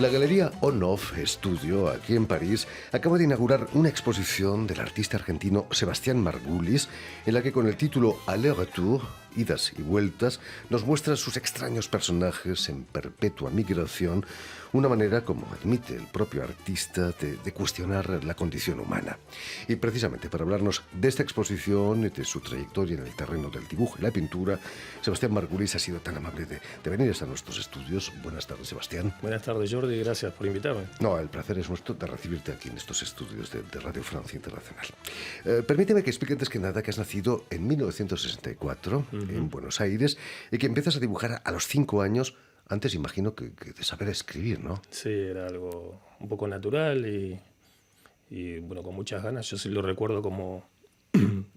La Galería On-Off Studio, aquí en París, acaba de inaugurar una exposición del artista argentino Sebastián Margulis, en la que con el título Aller-Retour, idas y vueltas, nos muestra sus extraños personajes en perpetua migración, una manera, como admite el propio artista, de cuestionar la condición humana. Y precisamente para hablarnos de esta exposición y de su trayectoria en el terreno del dibujo y la pintura, Sebastián Margulis ha sido tan amable de venir hasta nuestros estudios. Buenas tardes, Sebastián. Buenas tardes, Jordi, gracias por invitarme. No, el placer es nuestro de recibirte aquí en estos estudios de Radio Francia Internacional. Permíteme que explique antes que nada que has nacido en 1964 en Buenos Aires y que empiezas a dibujar a los 5 años, antes imagino que de saber escribir, ¿no? Sí, era algo un poco natural y bueno, con muchas ganas. Yo sí lo recuerdo como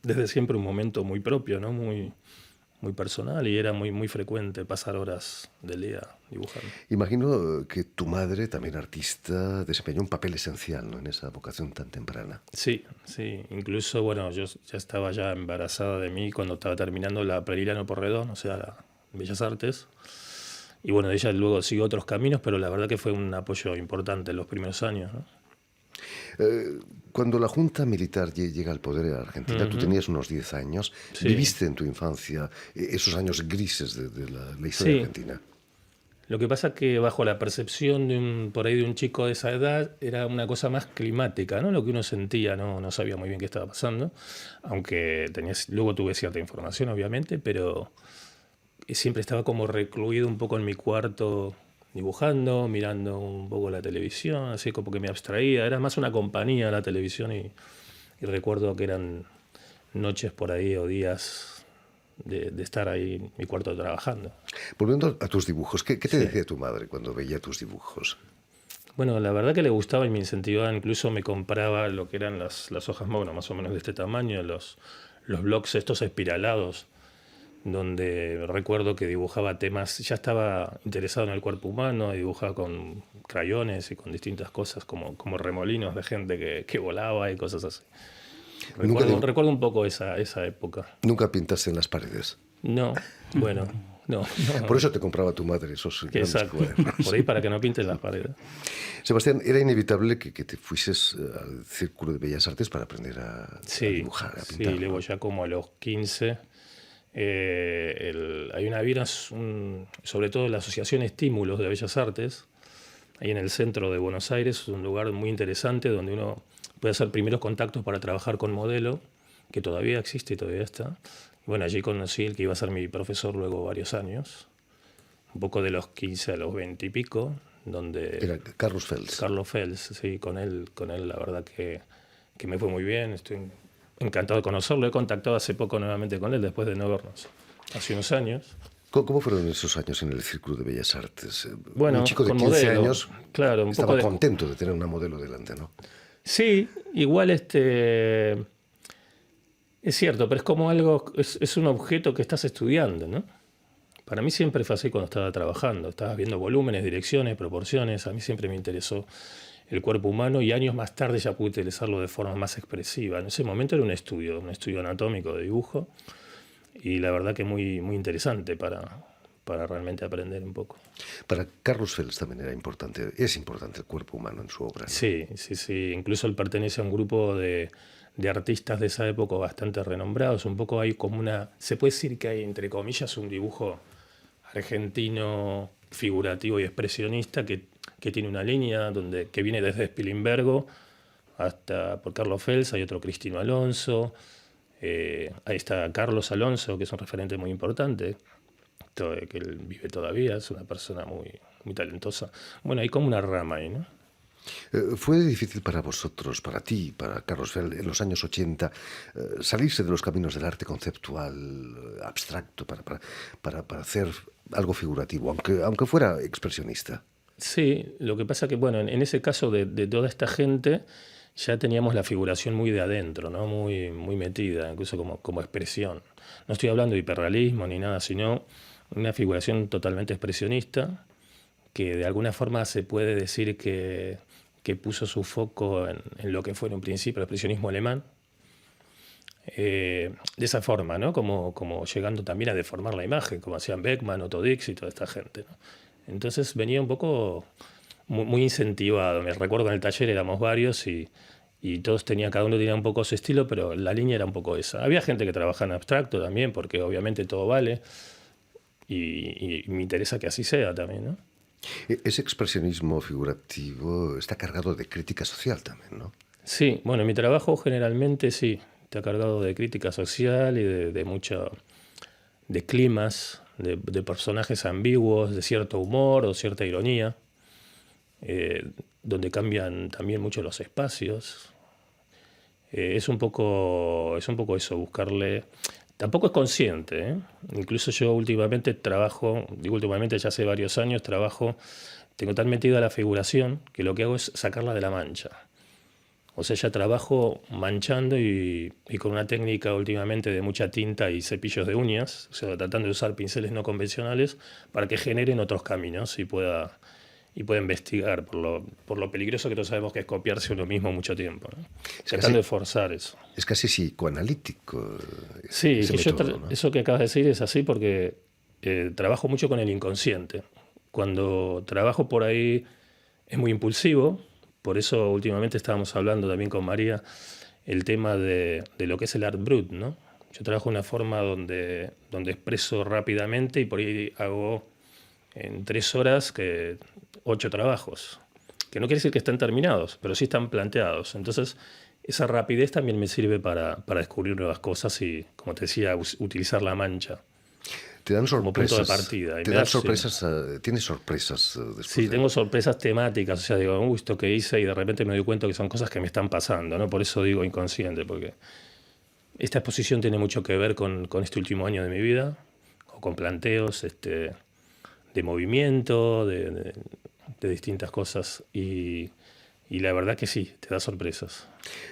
desde siempre un momento muy propio, ¿no? Muy personal, y era muy frecuente pasar horas del día dibujando. Imagino que tu madre, también artista, desempeñó un papel esencial, ¿no?, en esa vocación tan temprana. Sí, incluso, bueno, yo ya estaba embarazada de mí cuando estaba terminando la Preliliano Porredón, o sea, la Bellas Artes. Y bueno, ella luego siguió otros caminos, pero la verdad que fue un apoyo importante en los primeros años, ¿no? Cuando la Junta Militar llega al poder en Argentina, tú tenías unos 10 años. Sí. ¿Viviste en tu infancia esos años grises de la historia argentina? Lo que pasa es que bajo la percepción de un chico de esa edad era una cosa más climática, ¿no? Lo que uno sentía, no sabía muy bien qué estaba pasando, aunque luego tuve cierta información, obviamente, pero siempre estaba como recluido un poco en mi cuarto, dibujando, mirando un poco la televisión, así como que me abstraía. Era más una compañía la televisión y recuerdo que eran noches por ahí o días de estar ahí en mi cuarto trabajando. Volviendo a tus dibujos, ¿qué te decía tu madre cuando veía tus dibujos? Bueno, la verdad que le gustaba y me incentivaba. Incluso me compraba lo que eran las hojas, bueno, más o menos de este tamaño, los blocs estos espiralados, donde recuerdo que dibujaba temas. Ya estaba interesado en el cuerpo humano, dibujaba con crayones y con distintas cosas, como remolinos de gente que volaba y cosas así. Recuerdo un poco esa época. ¿Nunca pintaste en las paredes? No, bueno, no. Por eso te compraba tu madre esos grandes cuadernos. Por ahí, para que no pintes las paredes. Sebastián, era inevitable que te fueses al Círculo de Bellas Artes para aprender a dibujar, a pintar. Sí, luego ya como a los 15... había sobre todo la Asociación Estímulos de Bellas Artes, ahí en el centro de Buenos Aires. Es un lugar muy interesante donde uno puede hacer primeros contactos para trabajar con modelo, que todavía existe y todavía está. Bueno, allí conocí el que iba a ser mi profesor luego varios años, un poco de los 15 a los 20 y pico, donde... Era Carlos Fels. Carlos Fels, sí, con él la verdad que me fue muy bien. Estoy encantado de conocerlo. He contactado hace poco nuevamente con él, después de no vernos hace unos años. ¿Cómo fueron esos años en el Círculo de Bellas Artes? Bueno, un chico de 15 modelo, años, claro, estaba contento de tener una modelo delante, ¿no? Sí, igual es cierto, pero es como algo, es un objeto que estás estudiando, ¿no? Para mí siempre fue así cuando estaba trabajando. Estabas viendo volúmenes, direcciones, proporciones. A mí siempre me interesó el cuerpo humano y años más tarde ya pude utilizarlo de forma más expresiva. En ese momento era un estudio anatómico de dibujo, y la verdad que muy interesante para realmente aprender un poco. Para Carlos Fels también es importante el cuerpo humano en su obra, ¿no? Sí. Incluso él pertenece a un grupo de artistas de esa época bastante renombrados. Un poco hay como se puede decir que hay, entre comillas, un dibujo argentino figurativo y expresionista que tiene una línea que viene desde Spilimbergo hasta por Carlos Fels. Hay otro, Cristino Alonso. Ahí está Carlos Alonso, que es un referente muy importante, que él vive todavía, es una persona muy talentosa. Bueno, hay como una rama ahí, ¿no? ¿Fue difícil para vosotros, para ti, para Carlos Fels, en los años 80, salirse de los caminos del arte conceptual, abstracto, para hacer algo figurativo, aunque fuera expresionista? Sí, lo que pasa que, bueno, en ese caso de toda esta gente, ya teníamos la figuración muy de adentro, ¿no? Muy metida, incluso como expresión. No estoy hablando de hiperrealismo ni nada, sino una figuración totalmente expresionista, que de alguna forma se puede decir que puso su foco en lo que fue en un principio el expresionismo alemán. De esa forma, ¿no? Como llegando también a deformar la imagen, como hacían Beckman, Otto Dix y toda esta gente, ¿no? Entonces venía un poco muy incentivado. Me recuerdo en el taller éramos varios y todos tenían, cada uno tenía un poco su estilo, pero la línea era un poco esa. Había gente que trabaja en abstracto también, porque obviamente todo vale, y me interesa que así sea también, ¿no? Ese expresionismo figurativo está cargado de crítica social también, ¿no? Sí, bueno, mi trabajo generalmente sí, está cargado de crítica social y de climas, de personajes ambiguos, de cierto humor o cierta ironía, donde cambian también mucho los espacios. Es un poco eso, buscarle. Tampoco es consciente, ¿eh? Incluso yo últimamente trabajo, digo últimamente, ya hace varios años trabajo, tengo tan metida la figuración que lo que hago es sacarla de la mancha. O sea, ya trabajo manchando y con una técnica últimamente de mucha tinta y cepillos de uñas, o sea, tratando de usar pinceles no convencionales para que generen otros caminos y pueda investigar por lo peligroso que todos sabemos que es copiarse uno mismo mucho tiempo, ¿no? Tratando de forzar eso. Es casi psicoanalítico Sí, ese que método, ¿no? eso que acabas de decir es así porque trabajo mucho con el inconsciente. Cuando trabajo por ahí es muy impulsivo, por eso últimamente estábamos hablando también con María el tema de lo que es el art brut, ¿no? Yo trabajo de una forma donde expreso rápidamente y por ahí hago en 3 horas 8 trabajos, que no quiere decir que estén terminados, pero sí están planteados. Entonces, esa rapidez también me sirve para descubrir nuevas cosas y, como te decía, utilizar la mancha Te dan como punto de sorpresas. partida. Te dan sorpresas. Tienes sorpresas después Sí, de... tengo sorpresas temáticas, o sea, digo, esto que hice y de repente me doy cuenta que son cosas que me están pasando, ¿no? Por eso digo inconsciente, porque esta exposición tiene mucho que ver con este último año de mi vida, o con planteos de movimiento, de distintas cosas y la verdad que sí, te da sorpresas.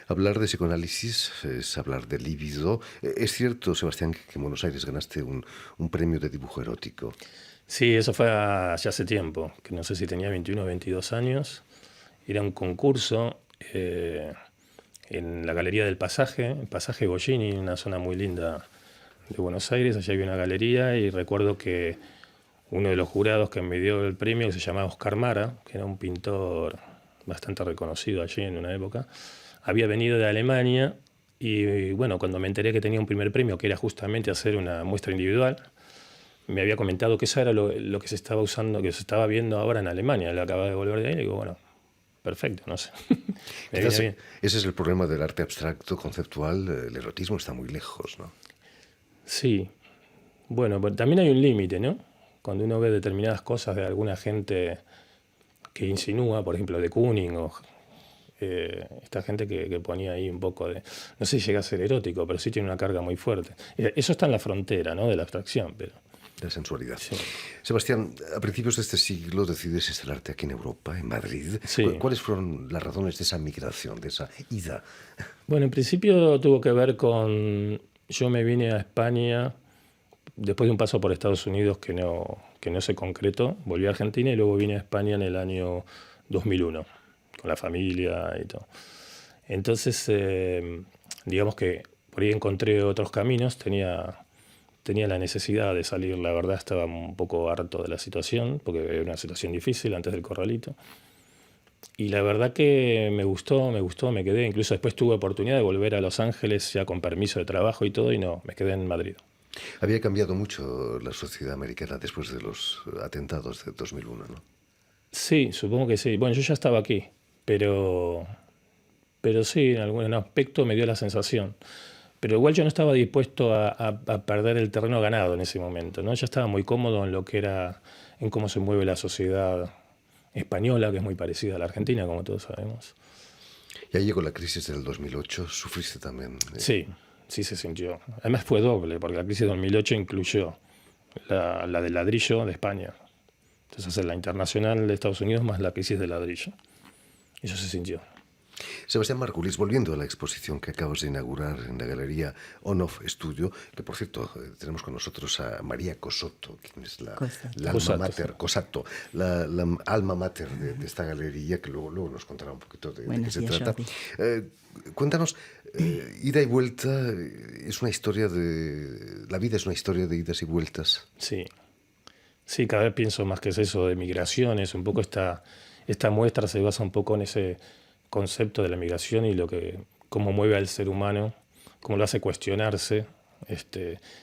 Hablar de psicoanálisis es hablar de líbido. Es cierto, Sebastián, que en Buenos Aires ganaste un premio de dibujo erótico. Sí, eso fue ya hace tiempo, que no sé si tenía 21 o 22 años. Era un concurso en la Galería del Pasaje, el Pasaje Goggini, una zona muy linda de Buenos Aires. Allí había una galería y recuerdo que uno de los jurados que me dio el premio, que se llamaba Oscar Mara, que era un pintor bastante reconocido allí en una época, había venido de Alemania y bueno, cuando me enteré que tenía un primer premio, que era justamente hacer una muestra individual, me había comentado que eso era lo que se estaba usando, que se estaba viendo ahora en Alemania. Él acaba de volver de ahí y digo, bueno, perfecto, no sé. Me viene bien. Ese es el problema del arte abstracto, conceptual. El erotismo está muy lejos, ¿no? Sí, bueno, pero también hay un límite, ¿no? Cuando uno ve determinadas cosas de alguna gente que insinúa, por ejemplo, de Kooning o esta gente que ponía ahí un poco de, no sé si llega a ser erótico, pero sí tiene una carga muy fuerte. Eso está en la frontera, ¿no? De la abstracción, pero... La sensualidad. Sí. Sebastián, a principios de este siglo decides instalarte aquí en Europa, en Madrid. Sí. ¿Cuáles fueron las razones de esa migración, de esa ida? Bueno, en principio tuvo que ver con... Yo me vine a España después de un paso por Estados Unidos que no se concretó. Volví a Argentina y luego vine a España en el año 2001, con la familia y todo. Entonces, digamos que por ahí encontré otros caminos, tenía la necesidad de salir, la verdad estaba un poco harto de la situación, porque era una situación difícil antes del corralito. Y la verdad que me gustó, me quedé. Incluso después tuve oportunidad de volver a Los Ángeles ya con permiso de trabajo y todo, y no, me quedé en Madrid. Había cambiado mucho la sociedad americana después de los atentados de 2001, ¿no? Sí, supongo que sí. Bueno, yo ya estaba aquí, pero sí, en algún aspecto me dio la sensación. Pero igual yo no estaba dispuesto a perder el terreno ganado en ese momento, ¿no? Ya estaba muy cómodo en lo que era, en cómo se mueve la sociedad española, que es muy parecida a la Argentina, como todos sabemos. Ya llegó la crisis del 2008, sufriste también. Sí, sí se sintió. Además fue doble, porque la crisis de 2008 incluyó la del ladrillo de España. Entonces la internacional de Estados Unidos más la crisis del ladrillo. Eso se sintió. Sebastián Margulis, volviendo a la exposición que acabas de inaugurar en la galería On-Off Studio, que por cierto tenemos con nosotros a María Cosotto, quien es la alma mater, Cosatto, la alma mater de esta galería, que luego nos contará un poquito de qué se trata. Cuéntanos, ida y vuelta es una historia de... La vida es una historia de idas y vueltas. Sí. Sí, cada vez pienso más que es eso de migraciones, un poco esta esta muestra se basa un poco en ese concepto de la migración y cómo mueve al ser humano, cómo lo hace cuestionarse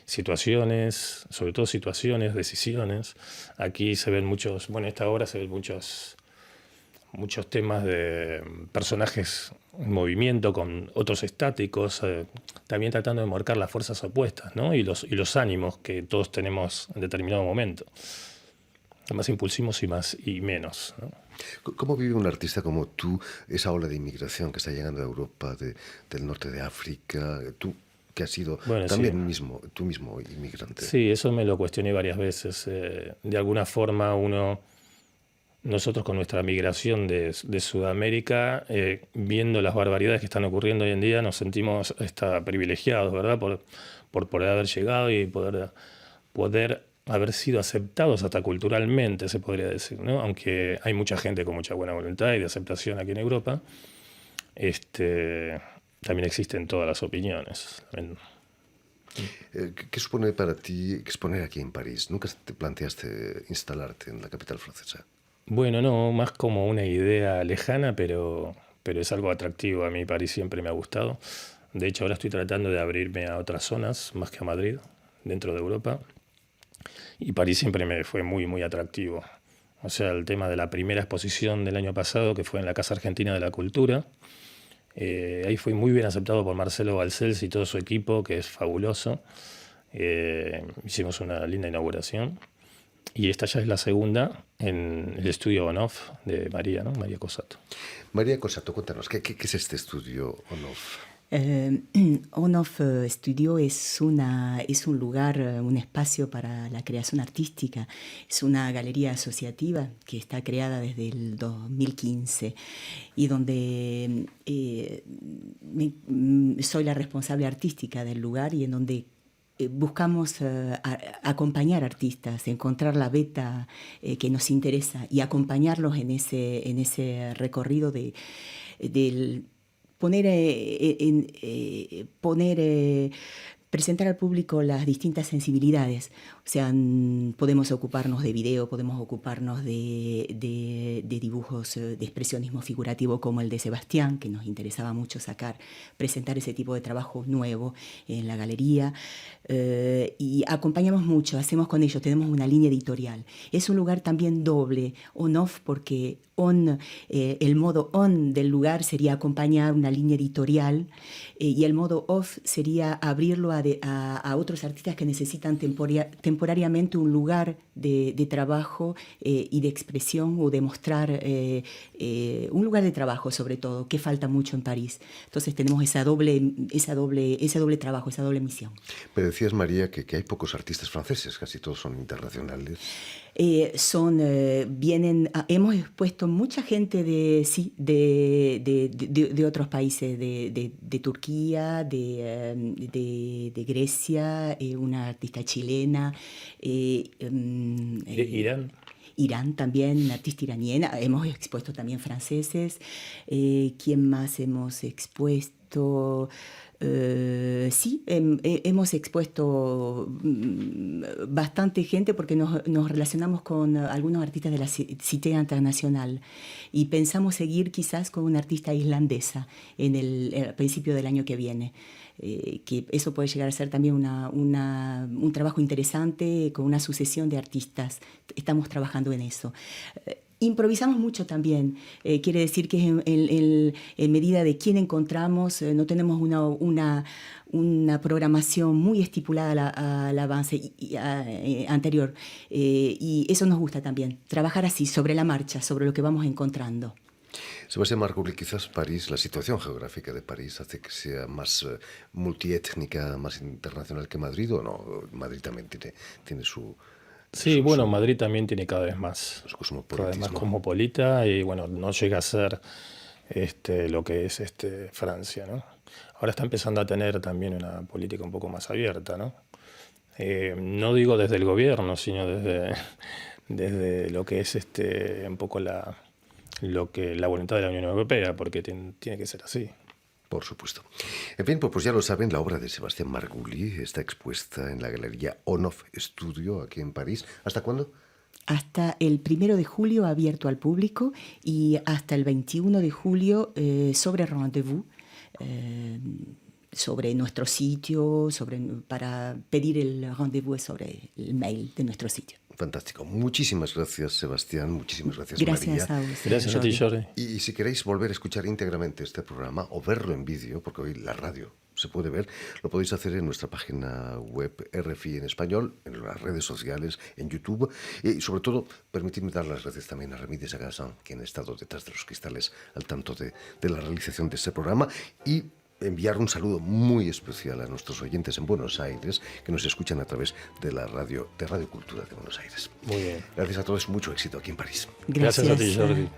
situaciones, sobre todo situaciones, decisiones. Aquí se ven en esta obra se ven muchos temas de personajes en movimiento con otros estáticos, también tratando de marcar las fuerzas opuestas, ¿no? y los ánimos que todos tenemos en determinado momento, más impulsivos y menos, ¿no? ¿Cómo vive un artista como tú esa ola de inmigración que está llegando a Europa del norte de África? Tú, que has sido también tú mismo inmigrante. Sí, eso me lo cuestioné varias veces. De alguna forma nosotros con nuestra migración de Sudamérica, viendo las barbaridades que están ocurriendo hoy en día, nos sentimos privilegiados, ¿verdad? Por poder haber llegado y poder haber sido aceptados hasta culturalmente, se podría decir, ¿no? Aunque hay mucha gente con mucha buena voluntad y de aceptación aquí en Europa, también existen todas las opiniones. ¿Qué supone para ti exponer aquí en París? ¿Nunca te planteaste instalarte en la capital francesa? Bueno, no, más como una idea lejana, pero es algo atractivo. A mí París siempre me ha gustado. De hecho, ahora estoy tratando de abrirme a otras zonas, más que a Madrid, dentro de Europa. Y París siempre me fue muy, muy atractivo. O sea, el tema de la primera exposición del año pasado, que fue en la Casa Argentina de la Cultura, ahí fue muy bien aceptado por Marcelo Balcells y todo su equipo, que es fabuloso. Hicimos una linda inauguración. Y esta ya es la segunda en el estudio On-Off de María, ¿no? María Cossato. María Cossato, cuéntanos, ¿qué es este estudio On-Off? On-Off Studio es un lugar, un espacio para la creación artística. Es una galería asociativa que está creada desde el 2015 y donde soy la responsable artística del lugar y en donde buscamos acompañar artistas, encontrar la beta que nos interesa y acompañarlos en ese recorrido del presentar al público las distintas sensibilidades. O sea, podemos ocuparnos de video, podemos ocuparnos de dibujos de expresionismo figurativo como el de Sebastián, que nos interesaba mucho presentar ese tipo de trabajo nuevo en la galería. Y acompañamos mucho, hacemos con ellos, tenemos una línea editorial. Es un lugar también doble, on-off, porque el modo on del lugar sería acompañar una línea editorial y el modo off sería abrirlo a otros artistas que necesitan temporariamente un lugar de trabajo y de expresión o de mostrar un lugar de trabajo sobre todo, que falta mucho en París. Entonces tenemos ese doble trabajo, esa doble misión. Pero decías, María, que hay pocos artistas franceses, casi todos son internacionales. Hemos expuesto mucha gente de otros países, de Turquía, de Grecia, una artista chilena, Irán también, una artista iraniana. Hemos expuesto también franceses. ¿Quién más hemos expuesto? Hemos expuesto bastante gente porque nos relacionamos con algunos artistas de la Cité Internacional y pensamos seguir quizás con una artista islandesa en el principio del año que viene. Que eso puede llegar a ser también un trabajo interesante con una sucesión de artistas. Estamos trabajando en eso. Improvisamos mucho también, quiere decir que en medida de quién encontramos, no tenemos una programación muy estipulada al avance anterior. Y eso nos gusta también, trabajar así, sobre la marcha, sobre lo que vamos encontrando. Sebastián Marguli, quizás París, la situación geográfica de París hace que sea más multiétnica, más internacional que Madrid, ¿o no? Madrid también tiene su... Sí, bueno, Madrid también tiene cada vez más cosmopolita y bueno, no llega a ser lo que es Francia, ¿no? Ahora está empezando a tener también una política un poco más abierta, ¿no? No digo desde el gobierno, sino desde lo que es un poco la voluntad de la Unión Europea, porque tiene que ser así. Por supuesto. En fin, pues ya lo saben, la obra de Sebastián Marguli está expuesta en la galería On-Off Studio aquí en París. ¿Hasta cuándo? Hasta el 1 de julio abierto al público y hasta el 21 de julio sobre Rendezvous, sobre nuestro sitio, para pedir el rendezvous sobre el mail de nuestro sitio. Fantástico. Muchísimas gracias, Sebastián. Muchísimas gracias, Gracias María. a usted. Gracias a ti, Jordi. Y si queréis volver a escuchar íntegramente este programa o verlo en vídeo, porque hoy la radio se puede ver, lo podéis hacer en nuestra página web RFI en español, en las redes sociales, en YouTube y sobre todo permitidme dar las gracias también a Remy de Sagazan, quien ha estado detrás de los cristales al tanto de la realización de este programa, y enviar un saludo muy especial a nuestros oyentes en Buenos Aires que nos escuchan a través de la radio, de Radio Cultura de Buenos Aires. Muy bien. Gracias a todos, mucho éxito aquí en París. Gracias a ti, Jordi.